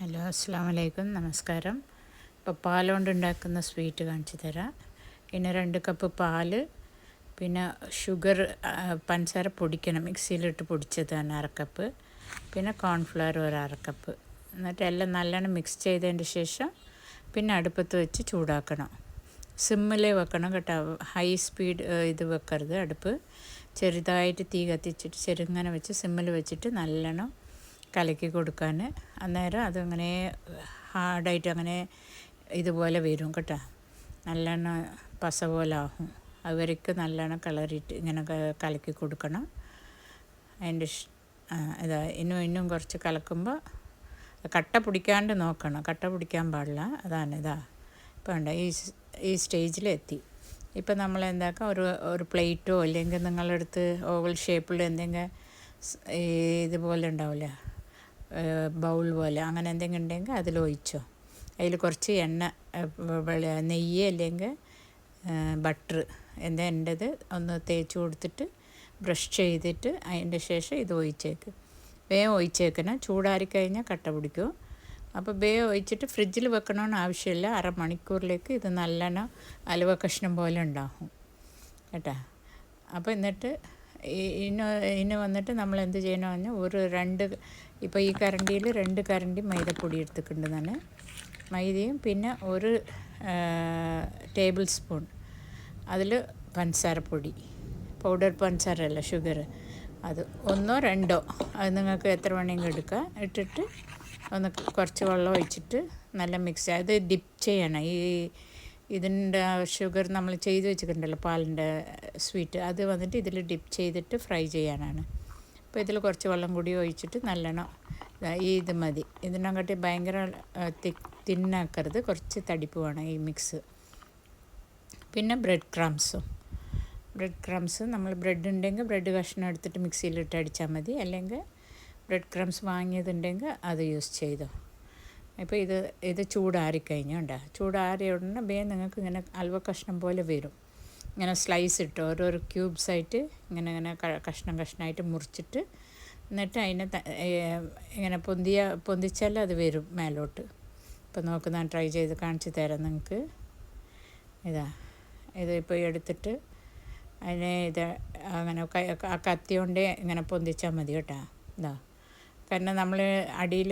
Hello, അസ്സാം വലൈക്കും, നമസ്കാരം. ഇപ്പോൾ പാൽ കൊണ്ട് ഉണ്ടാക്കുന്ന സ്വീറ്റ് കാണിച്ചു തരാം. പിന്നെ 2 കപ്പ് പാല്, പിന്നെ ഷുഗർ, പഞ്ചസാര പൊടിക്കണം, മിക്സിയിലിട്ട് പൊടിച്ചതാണ് 1/2 കപ്പ്, പിന്നെ കോൺഫ്ലവർ 1/2 കപ്പ്. എന്നിട്ട് എല്ലാം നല്ലോണം മിക്സ് ചെയ്തതിൻ്റെ ശേഷം പിന്നെ അടുപ്പത്ത് വെച്ച് ചൂടാക്കണം. സിമ്മിൽ വെക്കണം കേട്ടോ, ഹൈ സ്പീഡ് ഇത് വെക്കരുത്. അടുപ്പ് ചെറുതായിട്ട് തീ കത്തിച്ചിട്ട് ചെറുങ്ങനെ വെച്ച് സിമ്മിൽ വെച്ചിട്ട് നല്ലോണം കലക്കി കൊടുക്കാൻ. അന്നേരം അതങ്ങനെ ഹാർഡായിട്ട് അങ്ങനെ ഇതുപോലെ വരും കേട്ടോ, നല്ലോണം പസ പോലെ ആകും. അവർക്ക് നല്ലോണം കളറിയിട്ട് ഇങ്ങനെ കലക്കി കൊടുക്കണം. അതിൻ്റെ ഇതാ ഇന്നും കുറച്ച് കലക്കുമ്പോൾ കട്ട പിടിക്കാണ്ട് നോക്കണം, കട്ട പിടിക്കാൻ പാടില്ല. അതാണ് ഇതാ ഇപ്പോൾ ഉണ്ട്, ഈ സ്റ്റേജിലെത്തി. ഇപ്പം നമ്മൾ എന്താക്കാം, ഒരു പ്ലേറ്റോ അല്ലെങ്കിൽ നിങ്ങളടുത്ത് ഓവൽ ഷേപ്പിൽ എന്തെങ്കിലും ഇതുപോലെ ഉണ്ടാവില്ല, ബൗൾ പോലെ, അങ്ങനെ എന്തെങ്കിലും ഉണ്ടെങ്കിൽ അതിലൊഴിച്ചോ. അതിൽ കുറച്ച് എണ്ണ, നെയ്യ് അല്ലെങ്കിൽ ബട്ടർ എൻ്റേത് ഒന്ന് തേച്ച് കൊടുത്തിട്ട് ബ്രഷ് ചെയ്തിട്ട് അതിൻ്റെ ശേഷം ഇത് ഒഴിച്ചേക്ക്. വേഗം ഒഴിച്ചേക്കണം, ചൂടാറിക്കഴിഞ്ഞാൽ കട്ട പിടിക്കും. അപ്പോൾ വേഗം ഒഴിച്ചിട്ട് ഫ്രിഡ്ജിൽ വെക്കണമെന്ന് ആവശ്യമില്ല. അരമണിക്കൂറിലേക്ക് ഇത് നല്ലോണം അലുവ കഷ്ണം പോലെ ഉണ്ടാകും കേട്ടോ. അപ്പോൾ എന്നിട്ട് ഇന്ന് വന്നിട്ട് നമ്മൾ എന്ത് ചെയ്യണമെന്ന് പറഞ്ഞാൽ ഇപ്പോൾ ഈ കരണ്ടിയിൽ 2 കരണ്ടി മൈദപ്പൊടി എടുത്തിട്ടുണ്ട് ഞാൻ. മൈദയും പിന്നെ 1 ടേബിൾ സ്പൂൺ അതിൽ പഞ്ചസാരപ്പൊടി, പൗഡർ പഞ്ചസാര അല്ല, ഷുഗർ, അത് 1 or 2 അത് നിങ്ങൾക്ക് എത്ര വേണമെങ്കിലും എടുക്കാം. ഇട്ടിട്ട് ഒന്ന് കുറച്ച് വെള്ളം ഒഴിച്ചിട്ട് നല്ല മിക്സ്. അത് ഡിപ്പ് ചെയ്യണം. ഇതിൻ്റെ ഷുഗർ നമ്മൾ ചെയ്ത് വെച്ചിട്ടുണ്ടല്ലോ, പാലിൻ്റെ സ്വീറ്റ്, അത് വന്നിട്ട് ഇതിൽ ഡിപ്പ് ചെയ്തിട്ട് ഫ്രൈ ചെയ്യാനാണ്. അപ്പോൾ ഇതിൽ കുറച്ച് വെള്ളം കൂടി ഒഴിച്ചിട്ട് നല്ലോണം ഇത് മതി. ഇതിനങ്ങോട്ട് ഭയങ്കര തിന്നാക്കരുത്, കുറച്ച് തടിപ്പ് വേണം ഈ മിക്സ്. പിന്നെ ബ്രെഡ് ക്രംസ് നമ്മൾ ബ്രെഡ് ഉണ്ടെങ്കിൽ ബ്രെഡ് കഷ്ണം എടുത്തിട്ട് മിക്സിയിലിട്ട് അടിച്ചാൽ മതി, അല്ലെങ്കിൽ ബ്രെഡ് ക്രംസ് വാങ്ങിയതുണ്ടെങ്കിൽ അത് യൂസ് ചെയ്തോ. ഇപ്പോൾ ഇത് ചൂടാറിക്കഴിഞ്ഞു ഉണ്ടോ, ചൂടാറിയ ഉടനെ വേഗം നിങ്ങൾക്ക് ഇങ്ങനെ അൽവ കഷ്ണം പോലെ വരും. ഇങ്ങനെ സ്ലൈസ് ഇട്ട് ഓരോരോ ക്യൂബ്സായിട്ട് ഇങ്ങനെ കഷ്ണമായിട്ട് മുറിച്ചിട്ട്, എന്നിട്ട് അതിനെ ഇങ്ങനെ പൊന്തിച്ചാൽ അത് വരും മേലോട്ട്. ഇപ്പോൾ നോക്ക്, ഞാൻ ട്രൈ ചെയ്ത് കാണിച്ചു തരാം നിങ്ങൾക്ക്. ഇതിപ്പോൾ എടുത്തിട്ട് അതിനെ അങ്ങനെ ആ കത്തി കൊണ്ട് ഇങ്ങനെ പൊന്തിച്ചാൽ മതി കേട്ടോ. കാരണം നമ്മൾ അടിയിൽ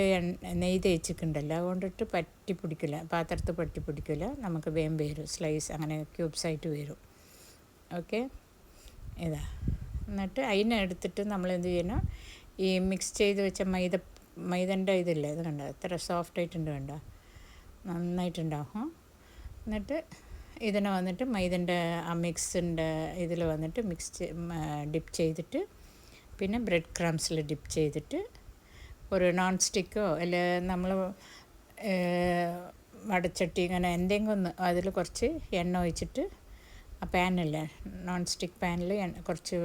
നെയ്യ് തേച്ചിട്ടുണ്ടല്ലോ, അതുകൊണ്ടിട്ട് പറ്റി പിടിക്കില്ല, പാത്രത്തിൽ പറ്റി പിടിക്കില്ല, നമുക്ക് വേഗം വരും, സ്ലൈസ് അങ്ങനെ ക്യൂബ്സായിട്ട് വരും. ഓക്കെ, എന്നിട്ട് അതിനെ എടുത്തിട്ട് നമ്മൾ എന്ത് ചെയ്യണം, ഈ മിക്സ് ചെയ്ത് വെച്ച മൈദൻ്റെ ഇതില്ലേ, ഇത് കണ്ടോ എത്ര സോഫ്റ്റായിട്ടുണ്ട്, കണ്ടോ, നന്നായിട്ടുണ്ടാകും. എന്നിട്ട് ഇതിനെ വന്നിട്ട് മൈദൻ്റെ ആ മിക്സിൻ്റെ ഇതിൽ വന്നിട്ട് ഡിപ്പ് ചെയ്തിട്ട്, പിന്നെ ബ്രെഡ് ക്രംസിൽ ഡിപ്പ് ചെയ്തിട്ട്, ഒരു നോൺ സ്റ്റിക്കോ അല്ല നമ്മൾ വടച്ചട്ടി ഇങ്ങനെ എന്തെങ്കിലും ഒന്ന് അതിൽ കുറച്ച് എണ്ണ ഒഴിച്ചിട്ട്, ആ പാനില്ലേ, നോൺ സ്റ്റിക്ക് പാനിൽ കുറച്ച്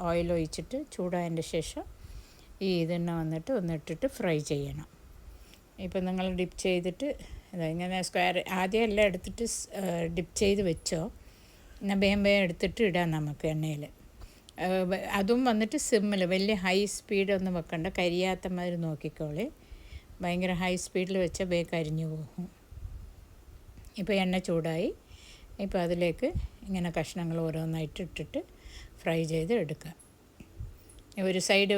ഓയിൽ ഒഴിച്ചിട്ട് ചൂടായതിൻ്റെ ശേഷം ഇതിനെ വന്നിട്ട് ഒന്നിട്ടിട്ട് ഫ്രൈ ചെയ്യണം. ഇപ്പം നിങ്ങൾ ഡിപ്പ് ചെയ്തിട്ട് ഇങ്ങനെ സ്ക്വയർ ആദ്യം എല്ലാം എടുത്തിട്ട് ഡിപ്പ് ചെയ്ത് വെച്ചോ, എന്നാൽ വേഗം എടുത്തിട്ട് ഇടാം നമുക്ക് എണ്ണയിൽ. അതും വന്നിട്ട് സിമ്മിൽ, വലിയ ഹൈ സ്പീഡൊന്നും വെക്കണ്ട, കരിയാത്ത മാതിരി നോക്കിക്കോളി. ഭയങ്കര ഹൈ സ്പീഡിൽ വെച്ചാൽ വേഗം കരിഞ്ഞു പോകും. ഇപ്പോൾ എണ്ണ ചൂടായി, ഇപ്പോൾ അതിലേക്ക് ഇങ്ങനെ കഷ്ണങ്ങൾ ഓരോന്നായിട്ട് ഇട്ടിട്ട് ഫ്രൈ ചെയ്ത് എടുക്കുക. ഒരു സൈഡ്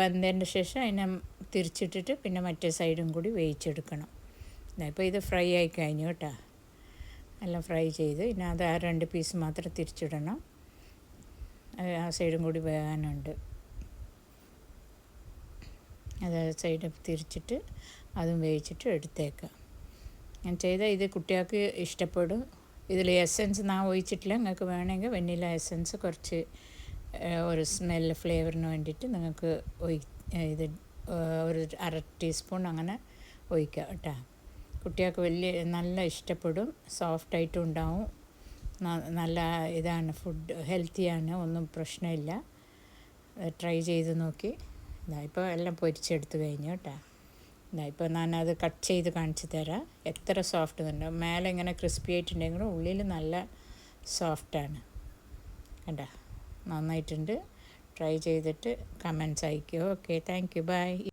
വന്നതിൻ്റെ ശേഷം അതിനെ തിരിച്ചിട്ടിട്ട് പിന്നെ മറ്റേ സൈഡും കൂടി വേവിച്ചെടുക്കണം. ഇപ്പോൾ ഇത് ഫ്രൈ ആയി കഴിഞ്ഞു കേട്ടോ, എല്ലാം ഫ്രൈ ചെയ്ത്. ഇനി അത് ആ 2 പീസ് മാത്രം തിരിച്ചിടണം, ആ സൈഡും കൂടി വേകാനുണ്ട്. അത് സൈഡ് തിരിച്ചിട്ട് അതും വേവിച്ചിട്ട് എടുത്തേക്കാം. ഞാൻ ചെയ്താൽ ഇത് കുട്ടികൾക്ക് ഇഷ്ടപ്പെടും. ഇതിൽ എസൻസ് ഞാൻ ഒഴിച്ചിട്ടില്ല, നിങ്ങൾക്ക് വേണമെങ്കിൽ വെനില എസൻസ് കുറച്ച് ഒരു സ്മെല്ല് ഫ്ലേവറിന് വേണ്ടിയിട്ട് നിങ്ങൾക്ക് ഇത് ഒരു 1/2 ടീസ്പൂൺ അങ്ങനെ ഒഴിക്കുക കേട്ടോ. കുട്ടികൾക്ക് നല്ല ഇഷ്ടപ്പെടും, സോഫ്റ്റായിട്ടും ഉണ്ടാവും, നല്ല ഇതാണ്, ഫുഡ് ഹെൽത്തിയാണ്, ഒന്നും പ്രശ്നമില്ല. ട്രൈ ചെയ്ത് നോക്കി. ഇപ്പോൾ എല്ലാം പൊരിച്ചെടുത്ത് കഴിഞ്ഞു കേട്ടോ. ഇപ്പോൾ ഞാനത് കട്ട് ചെയ്ത് കാണിച്ചു തരാം, എത്ര സോഫ്റ്റ് തന്നെ. മേലെ ഇങ്ങനെ ക്രിസ്പി ആയിട്ടുണ്ടെങ്കിലും ഉള്ളിൽ നല്ല സോഫ്റ്റാണ് കേട്ടോ. നന്നായിട്ടുണ്ട്. ട്രൈ ചെയ്തിട്ട് കമൻറ്റ്സ് അയയ്ക്കുക. Okay, thank you, by.